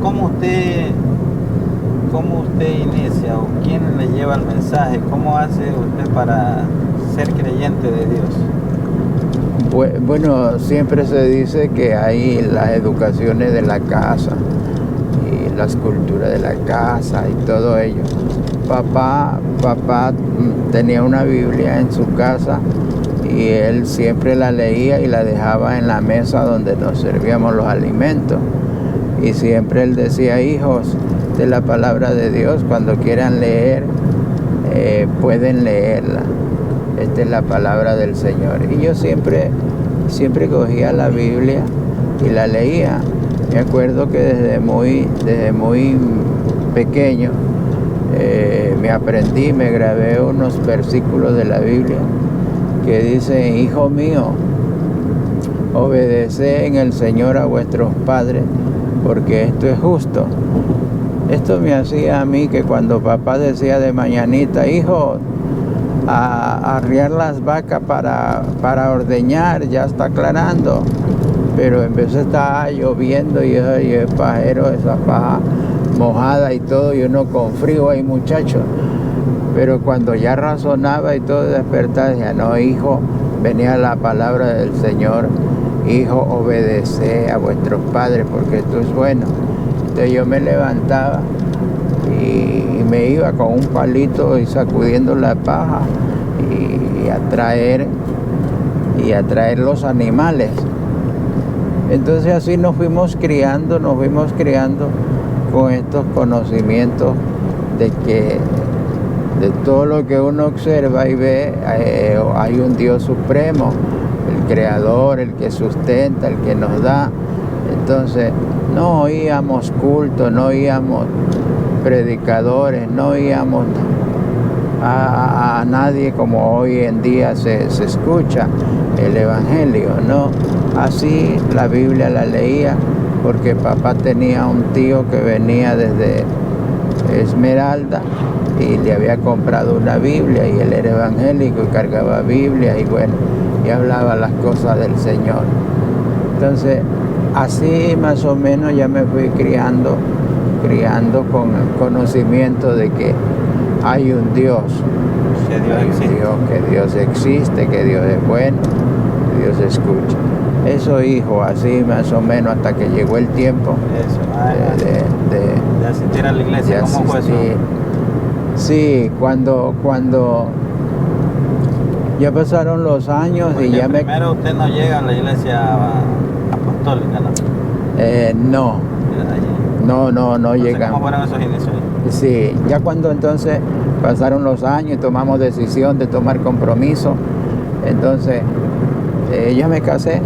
cómo usted inicia o quién le lleva el mensaje? ¿Cómo hace usted para ser creyente de Dios? Bueno, siempre se dice que hay las educaciones de la casa y las culturas de la casa y todo ello. Papá tenía una Biblia en su casa y él siempre la leía y la dejaba en la mesa donde nos servíamos los alimentos. Y siempre él decía: hijos, de la palabra de Dios, cuando quieran leer, pueden leerla. Esta es la palabra del Señor. Y yo siempre cogía la Biblia y la leía. Me acuerdo que desde muy pequeño me grabé unos versículos de la Biblia que dicen: hijo mío, obedeced en el Señor a vuestros padres, porque esto es justo. Esto me hacía a mí que cuando papá decía de mañanita: hijo, a arriar las vacas para ordeñar, ya está aclarando. Pero en vez de estar lloviendo y el pajero, esa paja mojada y todo, y uno con frío ahí, muchacho. Pero cuando ya razonaba y todo, despertaba, decía: no, hijo, venía la palabra del Señor: hijo, obedeced a vuestros padres, porque esto es bueno. Entonces yo me levantaba y me iba con un palito y sacudiendo la paja y a traer los animales. Entonces así nos fuimos criando con estos conocimientos de que de todo lo que uno observa y ve, hay un Dios supremo, el creador, el que sustenta, el que nos da. Entonces no oíamos culto, no oíamos predicadores, no oíamos a nadie como hoy en día se escucha el evangelio, ¿no? Así la Biblia la leía, porque papá tenía un tío que venía desde Esmeralda y le había comprado una Biblia, y él era evangélico y cargaba Biblia y bueno, y hablaba las cosas del Señor. Entonces así más o menos ya me fui criando con el conocimiento de que hay un Dios, que Dios existe, que Dios es bueno, que Dios escucha. Eso, hijo, así más o menos hasta que llegó el tiempo de asistir a la iglesia. ¿Cómo fue eso? Sí, cuando ya pasaron los años. Porque y ya primero usted no llega a la iglesia apostólica, ¿no? No llegamos. ¿Cómo fueron esos inicios? Sí, ya cuando entonces pasaron los años y tomamos decisión de tomar compromiso, entonces ya me casé,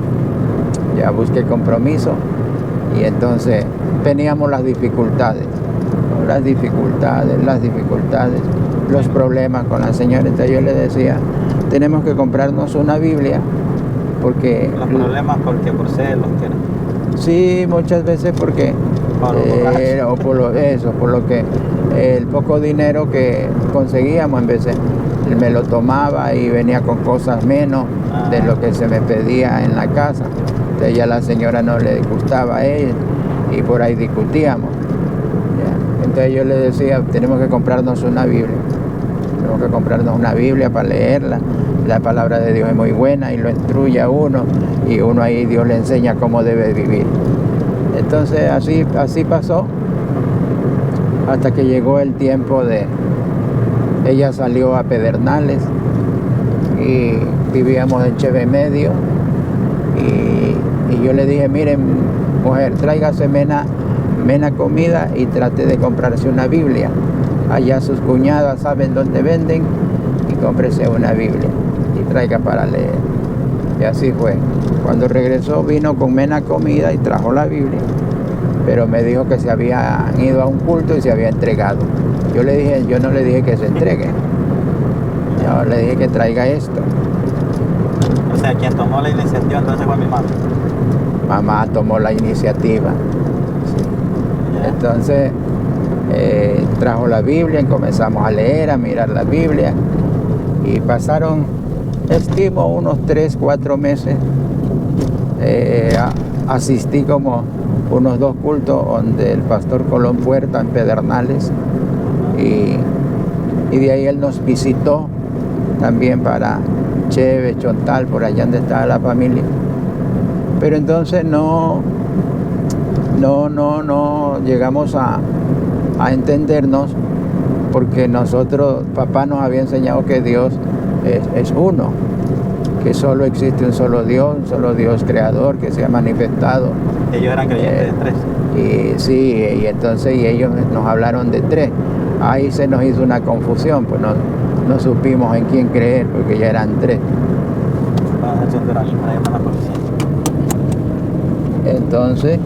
ya busqué compromiso, y entonces teníamos las dificultades, los problemas con la señora. Entonces yo le decía: tenemos que comprarnos una Biblia, porque... ¿Los problemas porque por celos? Sí, muchas veces porque... por lo que el poco dinero que conseguíamos, en vez de me lo tomaba y venía con cosas menos de lo que se me pedía en la casa. Entonces ya la señora no le gustaba a ella y por ahí discutíamos. ¿Ya? Entonces yo le decía: tenemos que comprarnos una Biblia. Tenemos que comprarnos una Biblia para leerla. La palabra de Dios es muy buena y lo instruye a uno, y uno ahí Dios le enseña cómo debe vivir. Entonces así pasó hasta que llegó el tiempo de... Ella salió a Pedernales y vivíamos en Cheve Medio, y yo le dije: miren, mujer, tráigase mena comida y trate de comprarse una Biblia. Allá sus cuñadas saben dónde venden, y cómprese una Biblia y traiga para leer. Y así fue. Cuando regresó, vino con mena comida y trajo la Biblia, pero me dijo que se habían ido a un culto y se había entregado. Yo no le dije que se entregue, yo le dije que traiga esto. O sea, quien tomó la iniciativa entonces fue mi mamá. Mamá tomó la iniciativa. Sí. Entonces trajo la Biblia y comenzamos a leer, a mirar la Biblia, y pasaron, estimo, unos 3-4 meses. Asistí como unos 2 cultos donde el pastor Colón Puerta en Pedernales, y de ahí él nos visitó también para Cheve, Chontal, por allá donde estaba la familia. Pero entonces no llegamos a entendernos, porque nosotros, papá nos había enseñado que Dios es uno, que solo existe un solo Dios creador que se ha manifestado. Ellos eran creyentes de 3. Y sí, y entonces ellos nos hablaron de 3. Ahí se nos hizo una confusión, pues no supimos en quién creer, porque ya eran 3. Entonces,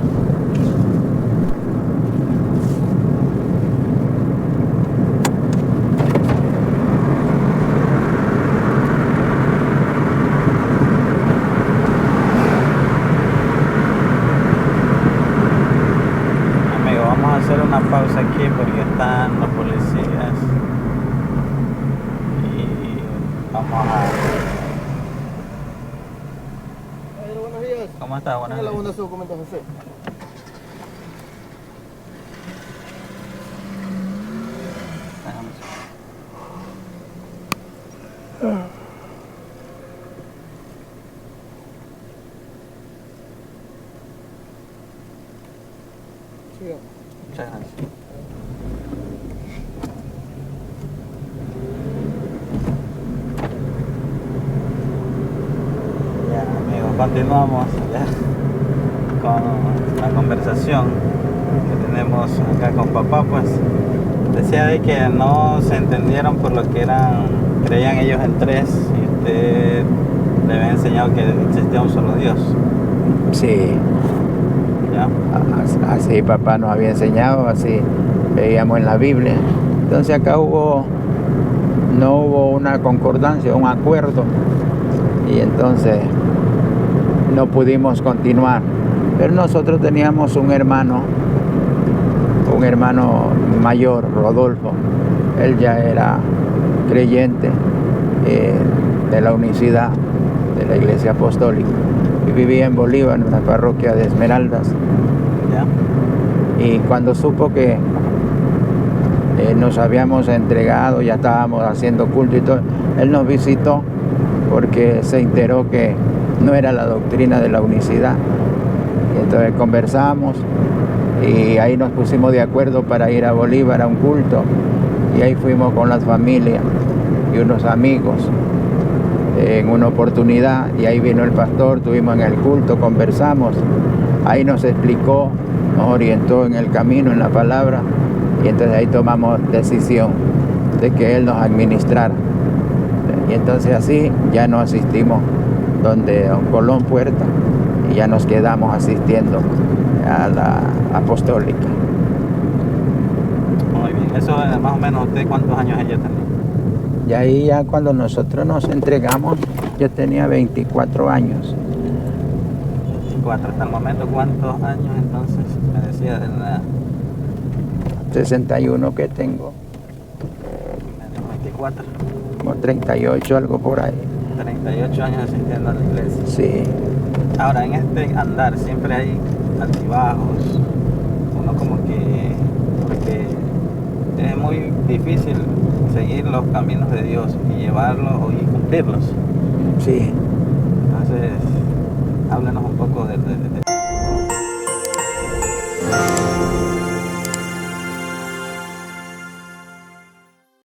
vamos a hacer una pausa aquí porque están los policías y vamos a... Buenos días. ¿Cómo está? Buenos días. ¿Alguna documentos José? Muchas gracias. Ya, amigos, continuamos ya con la conversación que tenemos acá con papá. Pues decía de que no se entendieron por lo que creían ellos en 3, y usted le había enseñado que existía un solo Dios. sí, ¿Ya? así papá nos había enseñado, así veíamos en la Biblia. Entonces acá no hubo una concordancia, un acuerdo, y entonces no pudimos continuar. Pero nosotros teníamos un hermano mayor, Rodolfo. Él ya era creyente de la unicidad de la Iglesia Apostólica, y vivía en Bolívar, en una parroquia de Esmeraldas. ¿Ya? Y cuando supo que nos habíamos entregado, ya estábamos haciendo culto y todo, él nos visitó porque se enteró que no era la doctrina de la unicidad. Y entonces conversamos y ahí nos pusimos de acuerdo para ir a Bolívar a un culto, y ahí fuimos con las familias y unos amigos en una oportunidad, y ahí vino el pastor, estuvimos en el culto, conversamos, ahí nos explicó, nos orientó en el camino, en la palabra, y entonces ahí tomamos decisión de que él nos administrara. Y entonces así ya no asistimos donde don Colón Puerta, y ya nos quedamos asistiendo a la apostólica. Muy bien. Eso más o menos, ¿usted cuántos años ella tenía? Y ahí ya cuando nosotros nos entregamos, yo tenía 24 años. 24. Hasta el momento, ¿cuántos años entonces? Me decía de la 61 que tengo, 24. como 38, algo por ahí. 38 años asistiendo a la iglesia. Sí, Ahora, en este andar siempre hay altibajos. Uno como que... porque es muy difícil seguir los caminos de Dios y llevarlos y cumplirlos. sí. Entonces, háblenos un poco de